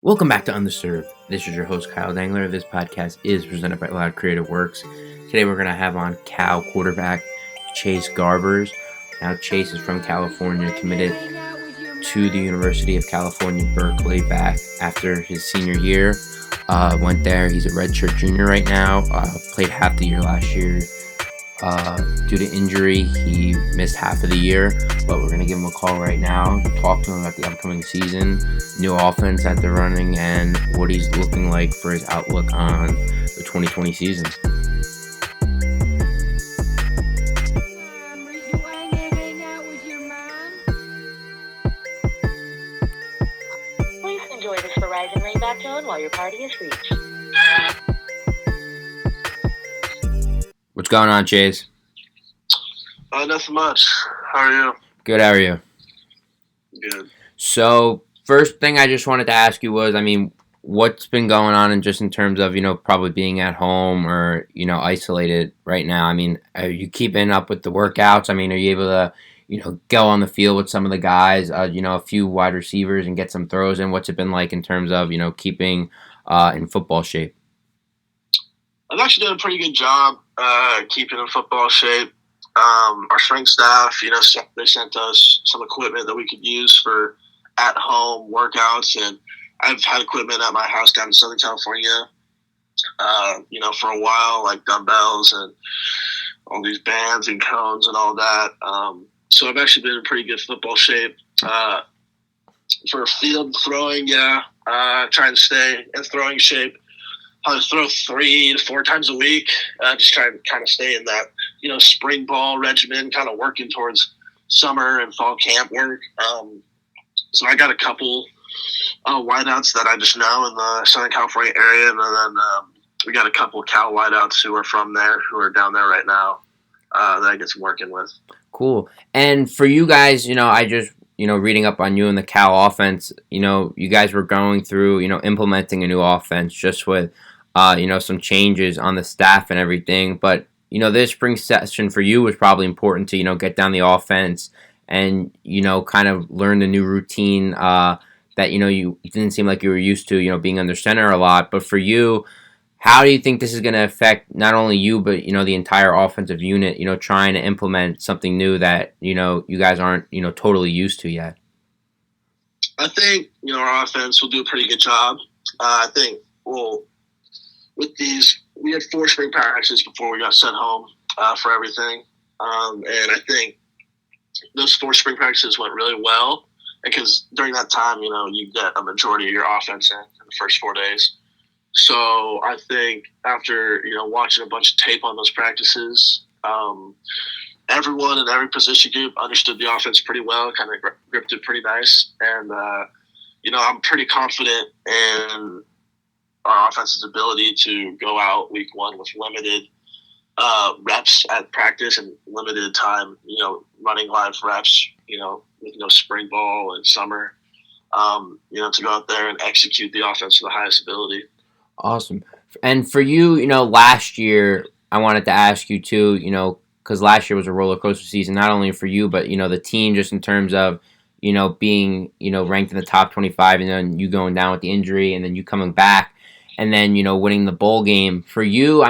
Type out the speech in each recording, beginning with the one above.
Welcome back to Undisturbed. This is your host, Kyle Dangler. This podcast is presented by Loud Creative Works. Today we're going to have on Cal quarterback Chase Garbers. Now, Chase is from California, committed to the University of California, Berkeley, back after his senior year. Went there. He's a redshirt junior right now. Played half the year last year. Due to injury, he missed half of the year, but we're going to give him a call right now, talk to him about the upcoming season, new offense that they're running, and what he's looking like for his outlook on the 2020 season. Please enjoy this Verizon ringback tone while your party is reached. What's going on, Chase? Nothing much. How are you? Good, how are you? Good. So, first thing I just wanted to ask you was, what's been going on in terms of, probably being at home or, isolated right now? Are you keeping up with the workouts? Are you able to, go on the field with some of the guys, a few wide receivers and get some throws in? What's it been like in terms of, keeping in football shape? I've actually done a pretty good job keeping in football shape. Our strength staff, they sent us some equipment that we could use for at-home workouts, and I've had equipment at my house down in Southern California, for a while, like dumbbells and all these bands and cones and all that. So I've actually been in pretty good football shape. For field throwing, trying to stay in throwing shape. Probably throw 3 to 4 times a week. Just trying to kind of stay in that, spring ball regimen, kind of working towards summer and fall camp work. So I got a couple wideouts that I just know in the Southern California area, and then we got a couple Cal wideouts who are from there, who are down there right now, that I get some working with. Cool. And for you guys, I just, reading up on you and the Cal offense, you guys were going through, implementing a new offense just with, some changes on the staff and everything. But, this spring session for you was probably important to, get down the offense and, kind of learn the new routine that, you didn't seem like you were used to, being under center a lot. But for you, how do you think this is going to affect not only you, but, the entire offensive unit, trying to implement something new that, you guys aren't, totally used to yet? I think, our offense will do a pretty good job. I think with these, we had 4 spring practices before we got sent home for everything. And I think those 4 spring practices went really well. Because during that time, you get a majority of your offense in the first 4 days. So I think after, watching a bunch of tape on those practices, everyone in every position group understood the offense pretty well, kind of gripped it pretty nice. And, I'm pretty confident in our offense's ability to go out week 1 with limited reps at practice and limited time, running live reps, with no spring ball and summer, to go out there and execute the offense to the highest ability. Awesome. And for you, last year, I wanted to ask you too, because last year was a roller coaster season, not only for you, but, the team just in terms of, being, ranked in the top 25 and then you going down with the injury and then you coming back and then, winning the bowl game. For you,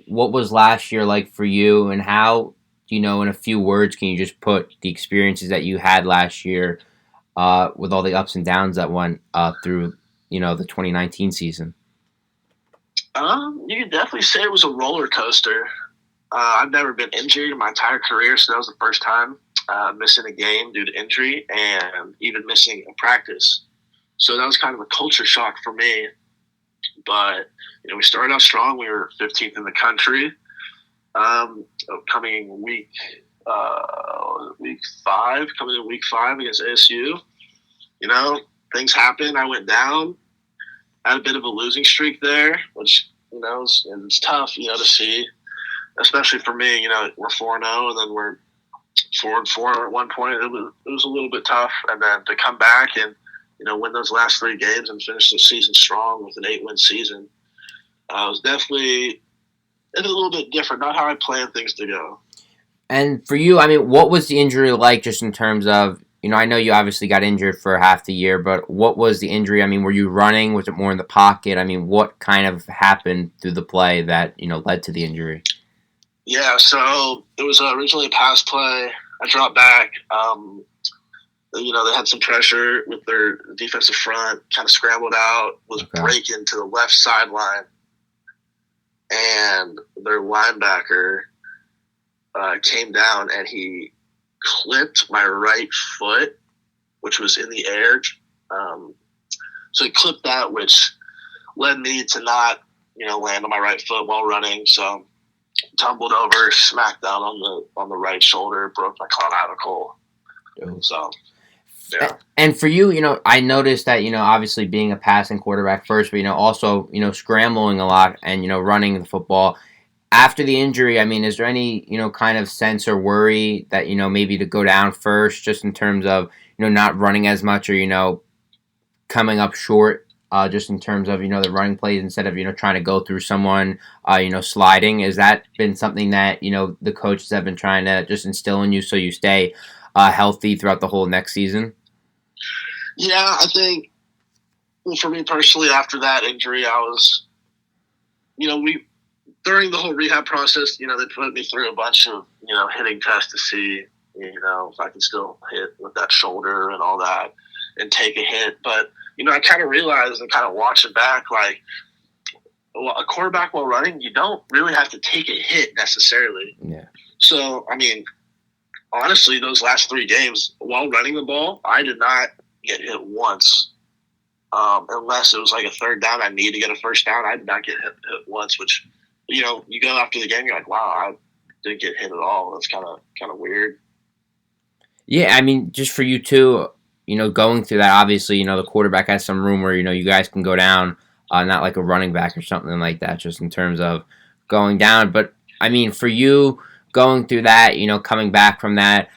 what was last year like for you, and how, in a few words, can you just put the experiences that you had last year with all the ups and downs that went through, the 2019 season? You could definitely say it was a roller coaster. I've never been injured in my entire career, so that was the first time missing a game due to injury and even missing a practice. So that was kind of a culture shock for me. But, we started out strong. We were 15th in the country. Coming in week 5 against ASU, things happened. I went down. Had a bit of a losing streak there, which, it's tough, to see, especially for me. We're 4-0 and then we're 4-4 at one point. It was a little bit tough. And then to come back and, win those last 3 games and finish the season strong with an 8-win season, was definitely a little bit different, not how I planned things to go. And for you, what was the injury like just in terms of, I know you obviously got injured for half the year, but what was the injury? I mean, were you running? Was it more in the pocket? I mean, what kind of happened through the play that, led to the injury? Yeah, so it was originally a pass play. I dropped back. They had some pressure with their defensive front, kind of scrambled out, was breaking to the left sideline, and their linebacker came down and he clipped my right foot, which was in the air. So he clipped that, which led me to not, land on my right foot while running. So tumbled over, smacked down on the right shoulder, broke my clavicle. So, yeah. And for you, I noticed that, obviously being a passing quarterback first, but, also, scrambling a lot and, running the football. After the injury, I mean, is there any, kind of sense or worry that, maybe to go down first just in terms of, not running as much or, coming up short just in terms of, the running plays instead of, trying to go through someone, sliding? Has that been something that, the coaches have been trying to just instill in you so you stay healthy throughout the whole next season? Yeah, I think, for me personally, after that injury, I was, during the whole rehab process, they put me through a bunch of, hitting tests to see, if I can still hit with that shoulder and all that and take a hit. But, I kind of realized and kind of watching back, like, a quarterback while running, you don't really have to take a hit necessarily. Yeah. So, I mean, honestly, those last 3 games, while running the ball, I did not get hit once. Unless it was like a third down, I need to get a first down. I did not get hit once, which, you go after the game, you're like, wow, I didn't get hit at all. That's kind of weird. Yeah, I mean, just for you too, going through that, obviously, the quarterback has some room where, you guys can go down, not like a running back or something like that, just in terms of going down. But, I mean, for you, going through that, coming back from that,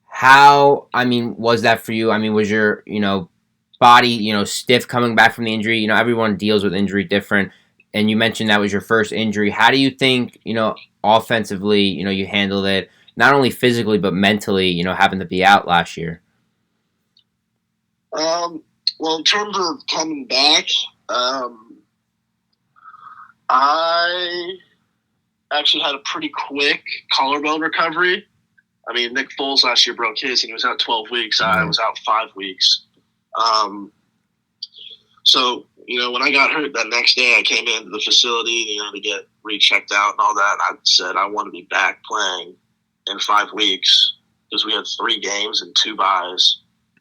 how, I mean, was that for you? I mean, was your, body, stiff coming back from the injury? Everyone deals with injury different. And you mentioned that was your first injury. How do you think, offensively, you handled it, not only physically, but mentally, having to be out last year? Well, in terms of coming back, I actually had a pretty quick collarbone recovery. I mean, Nick Foles last year broke his, and he was out 12 weeks. I was out 5 weeks. So, when I got hurt that next day, I came into the facility, to get rechecked out and all that. I said I want to be back playing in 5 weeks because we had 3 games and 2 byes.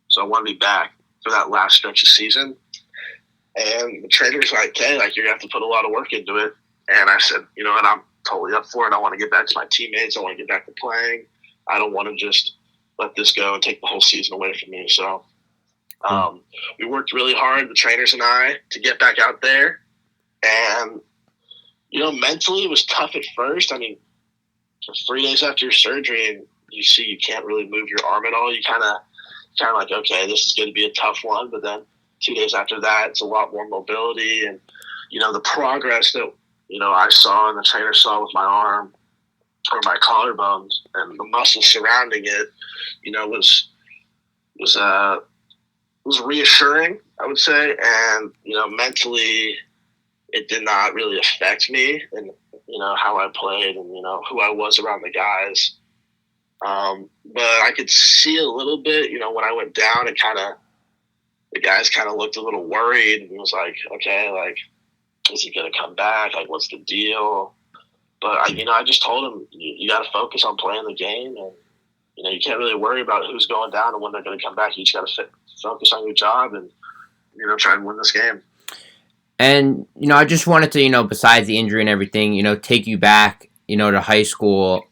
So I want to be back for that last stretch of season. And the trainer was like, hey, like, you're going to have to put a lot of work into it. And I said, and I'm totally up for it. I want to get back to my teammates. I want to get back to playing. I don't want to just let this go and take the whole season away from me. So we worked really hard, the trainers and I, to get back out there. And, mentally it was tough at first. I mean, 3 days after your surgery and you see you can't really move your arm at all, you kind of like, okay, this is going to be a tough one. But then 2 days after that, it's a lot more mobility. And, the progress that, I saw and the trainer saw with my arm or my collarbones and the muscles surrounding it, was reassuring, I would say. And, mentally, it did not really affect me and, how I played and, who I was around the guys. But I could see a little bit, when I went down, the guys kind of looked a little worried and was like, okay, like, is he going to come back? Like, what's the deal? But I just told him, you got to focus on playing the game. And, you can't really worry about who's going down and when they're going to come back. You just got to focus on your job and, try and win this game. And, I just wanted to, besides the injury and everything, take you back, to high school,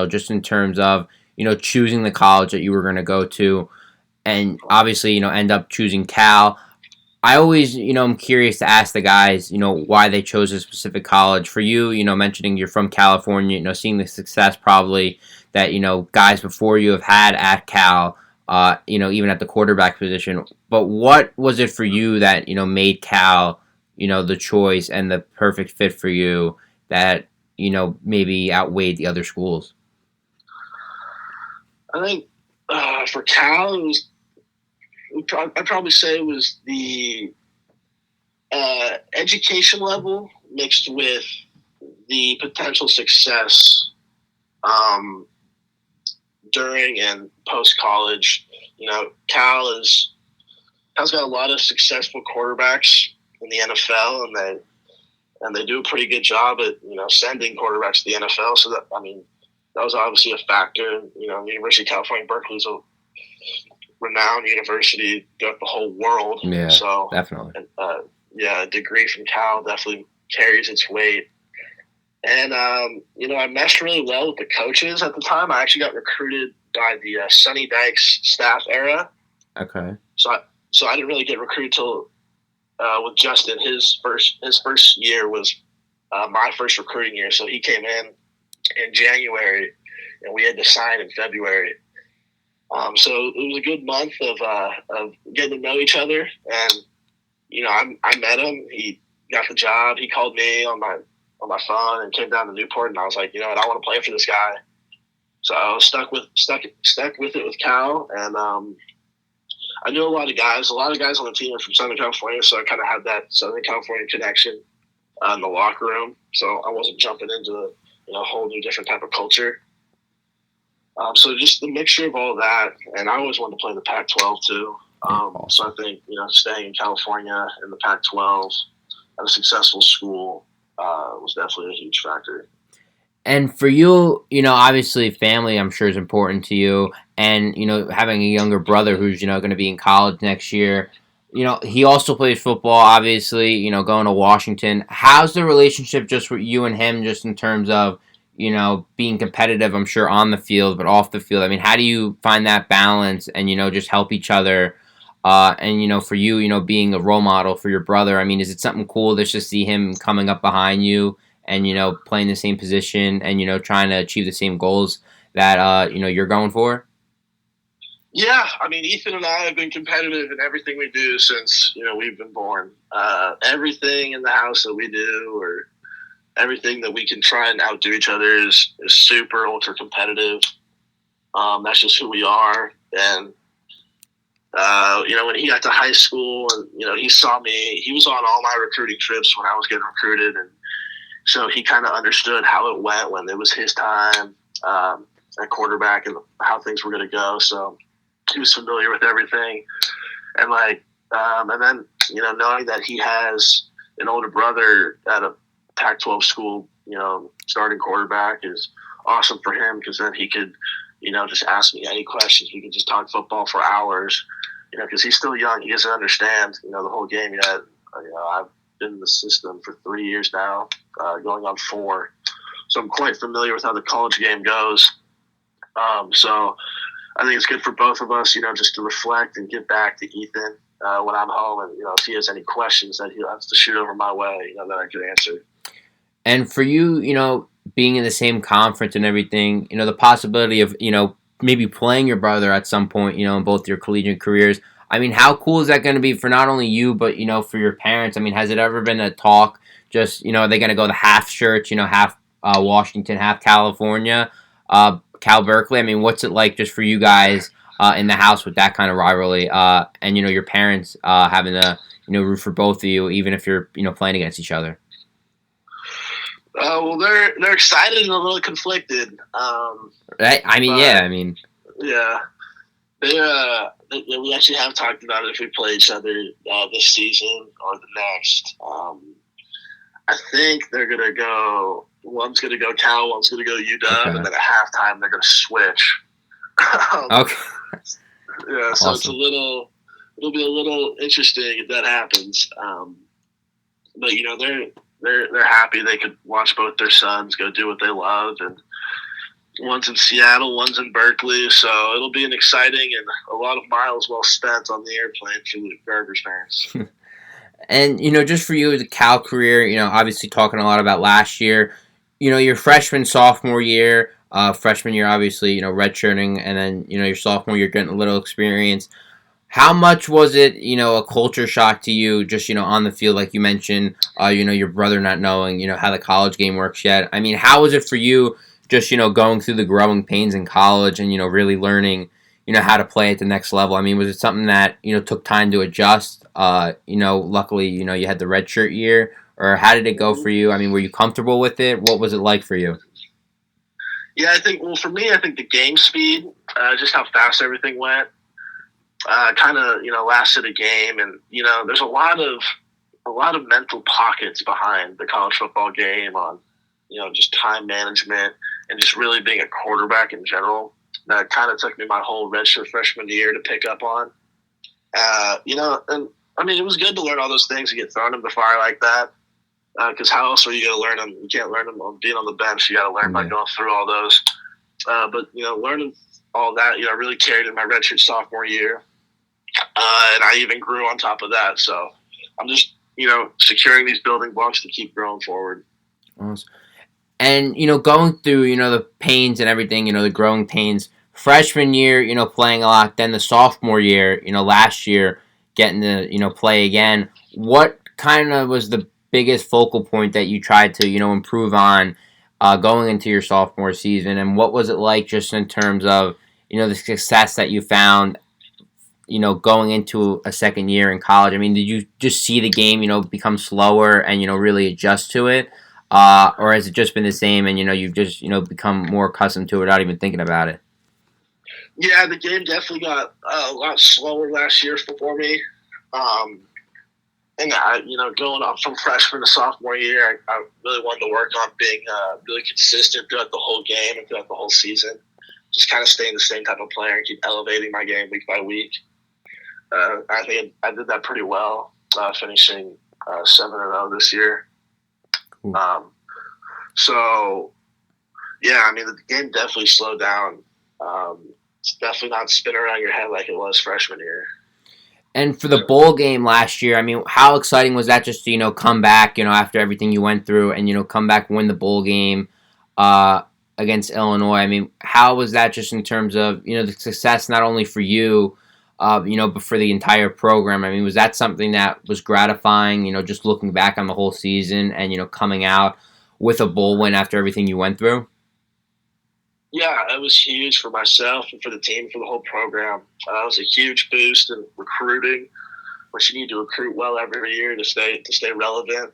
just in terms of, choosing the college that you were going to go to and obviously, end up choosing Cal. I always, I'm curious to ask the guys, why they chose a specific college. For you, mentioning you're from California, seeing the success probably that, guys before you have had at Cal, even at the quarterback position. But what was it for you that, made Cal, the choice and the perfect fit for you that, maybe outweighed the other schools? I think for Cal, it was I'd probably say it was the education level mixed with the potential success during and post college. Cal's got a lot of successful quarterbacks in the NFL, and they do a pretty good job at sending quarterbacks to the NFL. So that was obviously a factor. The University of California, Berkeley is a renowned university throughout the whole world. Yeah, so definitely. A degree from Cal definitely carries its weight. And I meshed really well with the coaches at the time. I actually got recruited by the Sonny Dykes staff era. Okay. So I didn't really get recruited till with Justin. His first year was my first recruiting year. So he came in January, and we had to sign in February. So it was a good month of getting to know each other. And I met him. He got the job. He called me on my phone and came down to Newport, and I was like, I want to play for this guy. So I was stuck with it with Cal, and I knew a lot of guys. A lot of guys on the team are from Southern California, so I kind of had that Southern California connection in the locker room. So I wasn't jumping into a whole new different type of culture. So just the mixture of all that, and I always wanted to play in the Pac-12 too. So I think staying in California in the Pac-12 at a successful school was definitely a huge factor. And for you, obviously family, I'm sure, is important to you. And, having a younger brother who's, going to be in college next year, he also plays football, obviously, going to Washington. How's the relationship just with you and him, just in terms of, being competitive, I'm sure, on the field, but off the field? I mean, how do you find that balance and, just help each other? And, for you, being a role model for your brother, I mean, is it something cool to just see him coming up behind you and, playing the same position and, trying to achieve the same goals that, you're going for? Yeah, Ethan and I have been competitive in everything we do since, we've been born. Everything in the house that we do, or everything that we can try and outdo each other is super ultra competitive. That's just who we are. And, when he got to high school and, he saw me, he was on all my recruiting trips when I was getting recruited. And so he kind of understood how it went when it was his time at quarterback and how things were going to go. So he was familiar with everything. And and then, knowing that he has an older brother at a Pac-12 school, starting quarterback is awesome for him, because then he could, just ask me any questions. We could just talk football for hours, because he's still young. He doesn't understand, the whole game yet. I've been in the system for 3 years now, going on 4. So I'm quite familiar with how the college game goes. So I think it's good for both of us, just to reflect and give back to Ethan when I'm home. And, if he has any questions that he has to shoot over my way, that I can answer. And for you, being in the same conference and everything, the possibility of, maybe playing your brother at some point, in both your collegiate careers. I mean, how cool is that going to be for not only you, but, for your parents? I mean, has it ever been a talk, just, are they going to go the half shirts, half Washington, half California, Cal Berkeley? I mean, what's it like just for you guys in the house with that kind of rivalry? And, your parents having to, root for both of you, even if you're, playing against each other? Well, they're excited and a little conflicted. Right? Yeah. We actually have talked about it if we play each other this season or the next. I think they're gonna go. One's gonna go Cal, one's gonna go UW, Okay. and then at halftime they're gonna switch. Okay. Yeah, so Awesome. It'll be a little interesting if that happens. But they're happy they could watch both their sons go do what they love, and one's in Seattle, one's in Berkeley, so it'll be an exciting and a lot of miles well spent on the airplane for the Garbers parents. And, just for you, the Cal career, obviously talking a lot about last year, your freshman, sophomore year, freshman year, obviously, redshirting, and then, your sophomore year getting a little experience. How much was it, a culture shock to you, just, on the field, like you mentioned, your brother not knowing, how the college game works yet? I mean, how was it for you, just, going through the growing pains in college and, really learning, how to play at the next level? I mean, was it something that, took time to adjust? Luckily, you had the redshirt year, or how did it go for you? I mean, were you comfortable with it? What was it like for you? Yeah, for me, I think the game speed, just how fast everything went, kind of, lasted a game. And, there's a lot of mental pockets behind the college football game on, just time management and just really being a quarterback in general. That kind of took me my whole redshirt freshman year to pick up on. And I mean, it was good to learn all those things and get thrown in the fire like that. Because how else are you going to learn them? You can't learn them on being on the bench. You got to learn by going through all those. But learning all that, really carried in my redshirt sophomore year, and I even grew on top of that. So I'm just securing these building blocks to keep growing forward. Awesome. And going through the pains and everything, the growing pains. Freshman year, playing a lot. Then the sophomore year, last year, getting to play again. What kind of was the biggest focal point that you tried to improve on going into your sophomore season, and what was it like just in terms of the success that you found going into a second year in college? I mean, did you just see the game become slower and really adjust to it, or has it just been the same and you've just become more accustomed to it without even thinking about it? Yeah, the game definitely got a lot slower last year for me. And going up from freshman to sophomore year, I really wanted to work on being really consistent throughout the whole game and throughout the whole season. Just kind of staying the same type of player and keep elevating my game week by week. I think I did that pretty well, finishing 7-0 this year. Cool. So, yeah, I mean, the game definitely slowed down. It's definitely not spinning around your head like it was freshman year. And for the bowl game last year, I mean, how exciting was that just to, come back, after everything you went through and, come back and win the bowl game against Illinois? I mean, how was that just in terms of, the success not only for you, but for the entire program? I mean, was that something that was gratifying, just looking back on the whole season and, coming out with a bowl win after everything you went through? Yeah, it was huge for myself and for the team, for the whole program. It was a huge boost in recruiting, which you need to recruit well every year to stay relevant.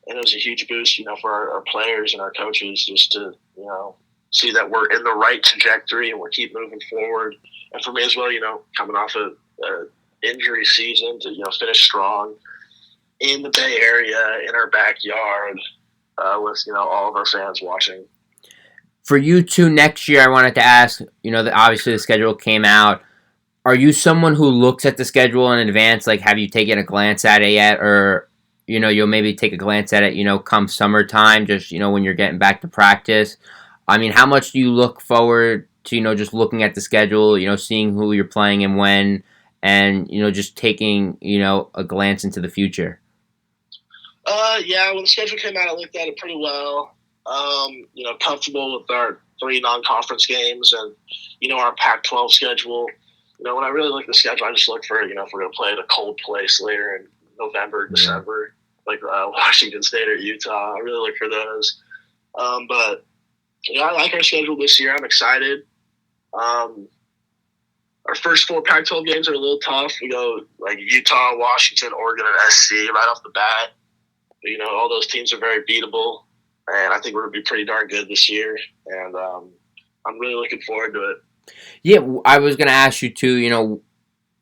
And it was a huge boost, for our players and our coaches just to, see that we're in the right trajectory and we're keep moving forward. And for me as well, coming off an injury season to, finish strong in the Bay Area, in our backyard, with, all of our fans watching. For you two next year, I wanted to ask, that obviously the schedule came out. Are you someone who looks at the schedule in advance? Like, have you taken a glance at it yet? Or, you'll maybe take a glance at it, come summertime, just, when you're getting back to practice. I mean, how much do you look forward to, just looking at the schedule, seeing who you're playing and when, and, just taking, a glance into the future? Yeah, when the schedule came out, I looked at it pretty well. Comfortable with our 3 non-conference games and, our Pac-12 schedule. When I really look at the schedule, I just look for, if we're going to play at a cold place later in November, December, like Washington State or Utah. I really look for those. But, I like our schedule this year. I'm excited. Our first 4 Pac-12 games are a little tough. We go like Utah, Washington, Oregon, and SC right off the bat. But, all those teams are very beatable. And I think we're going to be pretty darn good this year. And I'm really looking forward to it. Yeah, I was going to ask you too,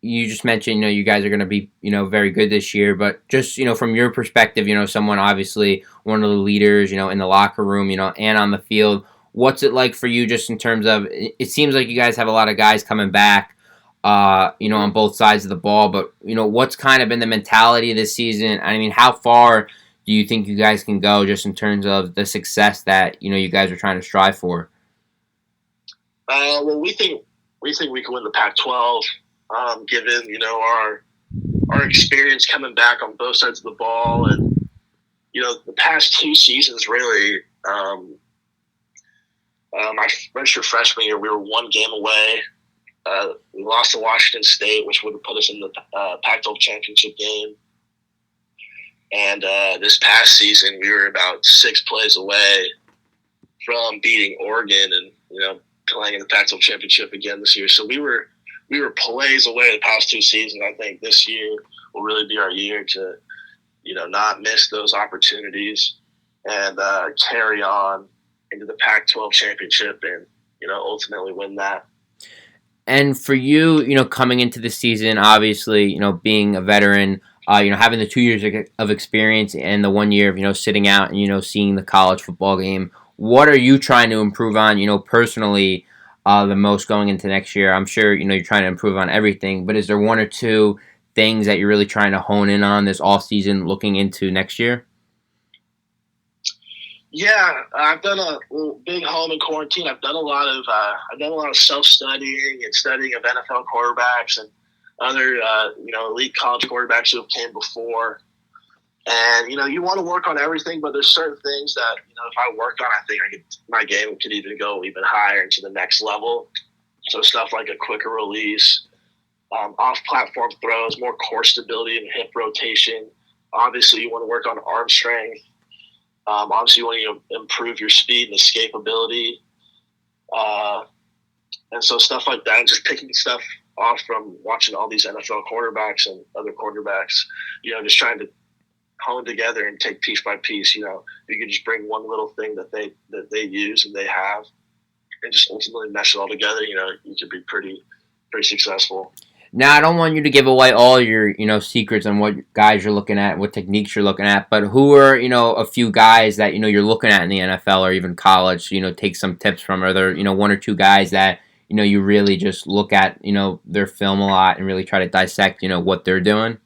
you just mentioned, you guys are going to be, very good this year. But just, from your perspective, someone obviously one of the leaders, in the locker room, and on the field. What's it like for you just in terms of, it seems like you guys have a lot of guys coming back, on both sides of the ball. But, what's kind of been the mentality this season? I mean, how far do you think you guys can go just in terms of the success that, you guys are trying to strive for? Well, we think we can win the Pac-12, given, our experience coming back on both sides of the ball. And, the past 2 seasons, really, my redshirt freshman year, we were 1 game away. We lost to Washington State, which would have put us in the Pac-12 championship game. And this past season, we were about 6 plays away from beating Oregon and, playing in the Pac-12 championship again this year. So we were plays away the past 2 seasons. I think this year will really be our year to, not miss those opportunities and carry on into the Pac-12 championship and, ultimately win that. And for you, coming into the season, obviously, being a veteran, having the 2 years of experience and the 1 year of, sitting out and, seeing the college football game, what are you trying to improve on, personally, the most going into next year? I'm sure, you're trying to improve on everything, but is there one or two things that you're really trying to hone in on this off season looking into next year? Yeah, I've done a big home in quarantine. I've done a lot of self-studying and studying of NFL quarterbacks and other elite college quarterbacks who have came before. And you want to work on everything, but there's certain things that if I work on, I think my game could even go even higher into the next level. So stuff like a quicker release, off-platform throws, more core stability and hip rotation. Obviously, you want to work on arm strength. Obviously, you want to improve your speed and escapability. And so stuff like that, and just picking stuff off from watching all these NFL quarterbacks and other quarterbacks, just trying to hone together and take piece by piece. You could just bring one little thing that they use and they have and just ultimately mesh it all together. You could be pretty successful. Now, I don't want you to give away all your, secrets on what guys you're looking at, what techniques you're looking at, but who are, a few guys that, you're looking at in the NFL or even college, take some tips from? Are there, one or two guys that, you really just look at, their film a lot and really try to dissect, what they're doing?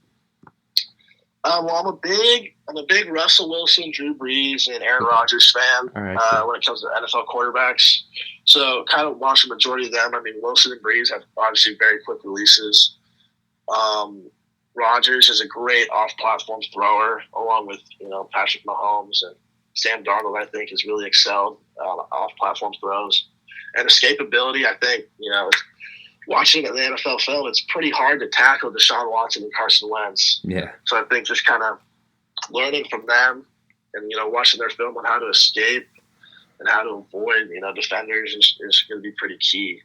Well, I'm a big Russell Wilson, Drew Brees, and Aaron Rodgers fan. Right. When it comes to NFL quarterbacks. So kind of watch the majority of them. I mean, Wilson and Brees have obviously very quick releases. Rodgers is a great off-platform thrower, along with Patrick Mahomes and Sam Darnold. I think has really excelled off-platform throws and escapability. I think watching it in the NFL film, it's pretty hard to tackle Deshaun Watson and Carson Wentz. Yeah. So I think just kind of learning from them and, watching their film on how to escape and how to avoid, defenders is going to be pretty key.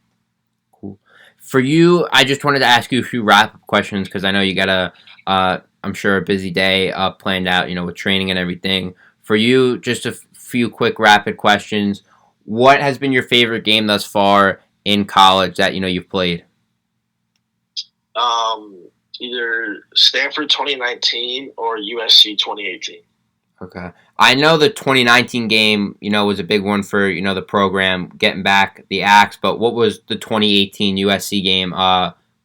Cool. For you, I just wanted to ask you a few wrap-up questions because I know you got I'm sure, a busy day planned out, with training and everything. For you, just a few quick rapid questions. What has been your favorite game thus far in college that you've played? Either Stanford 2019 or USC 2018. Okay. I know the 2019 game, was a big one for, the program getting back the axe, but what was the 2018 USC game?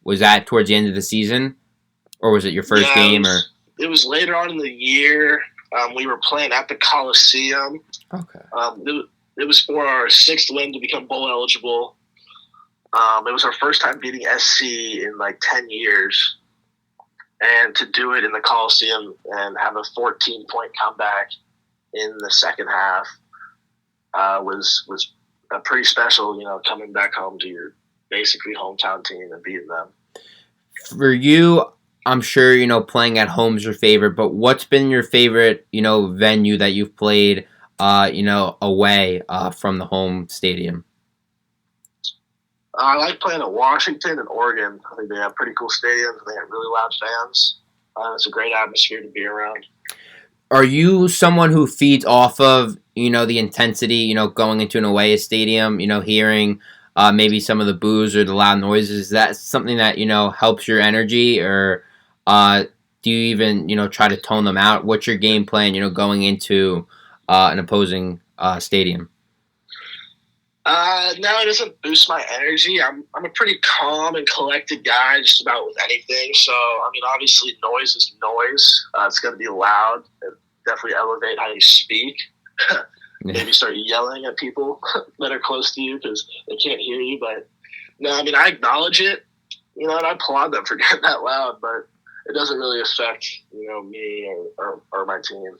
Was that towards the end of the season or was it your first game? It was later on in the year. We were playing at the Coliseum. Okay. It was for our 6th win to become bowl eligible. It was our first time beating SC in like 10 years. And to do it in the Coliseum and have a 14-point comeback in the second half was pretty special, coming back home to your basically hometown team and beating them. For you, I'm sure, playing at home is your favorite, but what's been your favorite, venue that you've played, away from the home stadium? I like playing at Washington and Oregon. I think they have pretty cool stadiums. They have really loud fans. It's a great atmosphere to be around. Are you someone who feeds off of, the intensity, going into an away stadium, hearing maybe some of the boos or the loud noises? Is that something that, helps your energy or do you even, try to tone them out? What's your game plan, going into an opposing stadium? No, it doesn't boost my energy. I'm a pretty calm and collected guy just about with anything. So, I mean, obviously noise is noise. It's going to be loud. Definitely elevate how you speak. Maybe start yelling at people that are close to you because they can't hear you. But, no, I mean, I acknowledge it, and I applaud them for getting that loud. But it doesn't really affect, me or my team.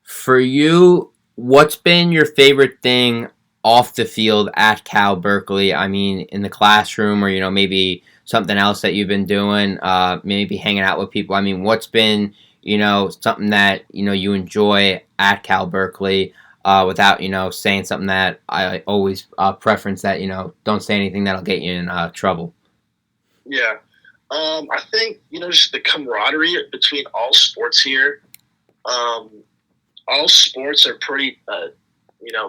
For you, what's been your favorite thing off the field at Cal Berkeley? I mean, in the classroom or, maybe something else that you've been doing, maybe hanging out with people. I mean, what's been, something that, you enjoy at Cal Berkeley without, saying something that I always preference that, don't say anything that'll get you in trouble. Yeah. I think, just the camaraderie between all sports here. All sports are pretty,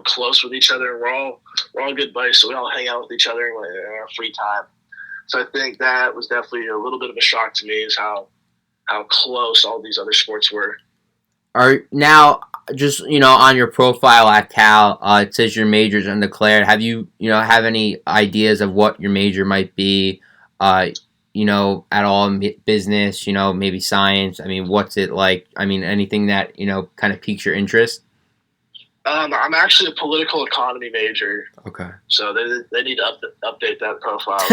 close with each other. We're all good buddies, so we all hang out with each other in our free time. So I think that was definitely a little bit of a shock to me, is how close all these other sports were. Now, just, on your profile at Cal, it says your major's undeclared. Have you, have any ideas of what your major might be, at all in business, maybe science? I mean, what's it like? I mean, anything that, kind of piques your interest? I'm actually a political economy major. Okay. So they need to update that profile.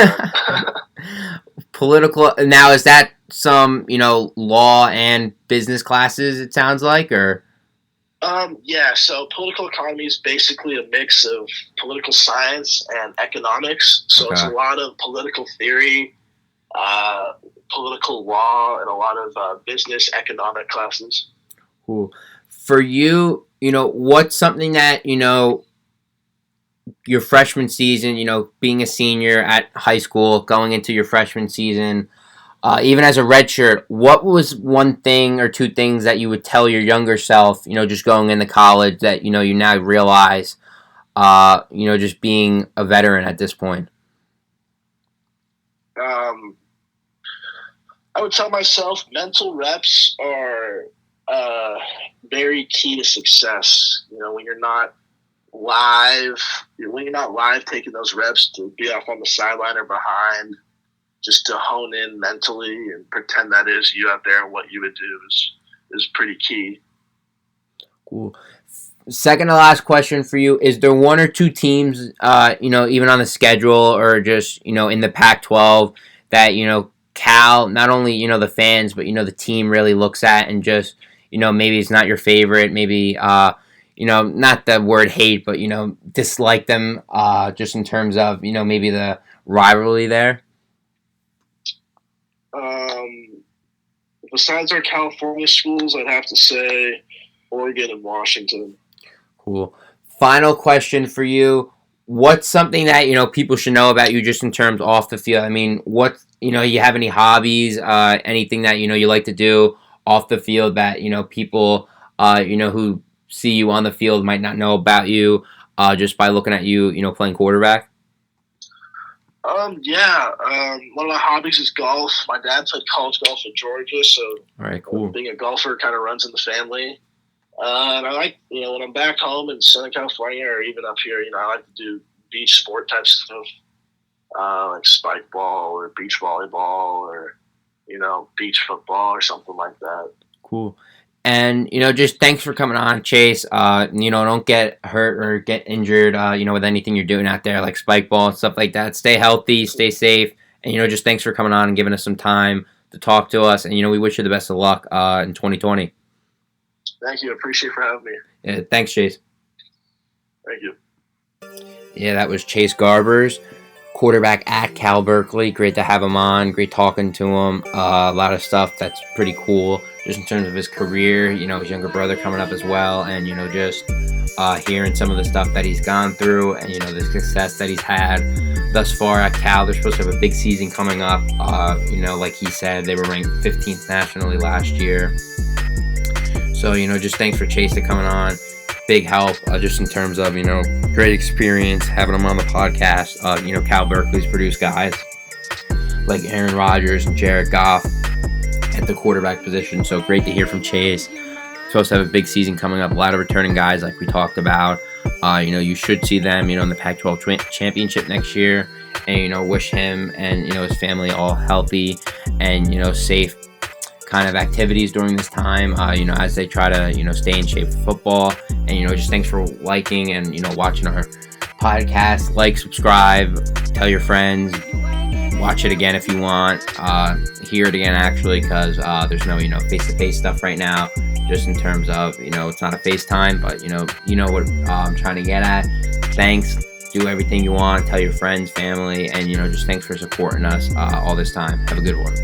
Political. Now, is that some, law and business classes, it sounds like, or? Yeah, so political economy is basically a mix of political science and economics. So It's a lot of political theory, political law, and a lot of business economic classes. Cool. For you, what's something that, your freshman season, being a senior at high school, going into your freshman season, even as a redshirt, what was one thing or two things that you would tell your younger self, just going into college that, you now realize, just being a veteran at this point? I would tell myself mental reps are very key to success. When you're not live taking those reps, to be off on the sideline or behind, just to hone in mentally and pretend that is you out there and what you would do is pretty key. Cool. Second to last question for you: is there one or two teams, even on the schedule or just in the Pac-12 that Cal, not only the fans, but the team really looks at and just maybe it's not your favorite, maybe not the word hate, but dislike them, just in terms of maybe the rivalry there? Besides our California schools, I'd have to say Oregon and Washington. Cool. Final question for you: what's something that people should know about you, just in terms off the field? I mean, what you have any hobbies, anything that you like to do off the field that people who see you on the field might not know about you, just by looking at you playing quarterback? One of my hobbies is golf. My dad played college golf in Georgia, so all right, cool. Being a golfer kind of runs in the family. And I like, when I'm back home in Southern California or even up here, I like to do beach sport type stuff, like spike ball or beach volleyball or, beach football or something like that. Cool. And, just thanks for coming on, Chase. Don't get hurt or get injured, with anything you're doing out there, like spike ball and stuff like that. Stay healthy, stay safe. And, just thanks for coming on and giving us some time to talk to us. And, we wish you the best of luck in 2020. Thank you. I appreciate for having me. Yeah, thanks, Chase. Thank you. Yeah, that was Chase Garbers, quarterback at Cal Berkeley. Great to have him on. Great talking to him. A lot of stuff that's pretty cool, just in terms of his career. His younger brother coming up as well, and just hearing some of the stuff that he's gone through, and the success that he's had thus far at Cal. They're supposed to have a big season coming up. Like he said, they were ranked 15th nationally last year. So just thanks for Chase coming on. Big help, just in terms of great experience having him on the podcast. Cal Berkeley's produced guys like Aaron Rodgers and Jared Goff at the quarterback position. So great to hear from Chase. Supposed to have a big season coming up. A lot of returning guys, like we talked about. You should see them, in the Pac-12 championship next year. And wish him and his family all healthy and safe kind of activities during this time, as they try to, stay in shape for football. And, just thanks for liking and, watching our podcast. Like, subscribe, tell your friends, watch it again if you want, hear it again, actually, because there's no, face-to-face stuff right now, just in terms of, it's not a FaceTime, but, what I'm trying to get at. Thanks. Do everything you want. Tell your friends, family, and, just thanks for supporting us all this time. Have a good one.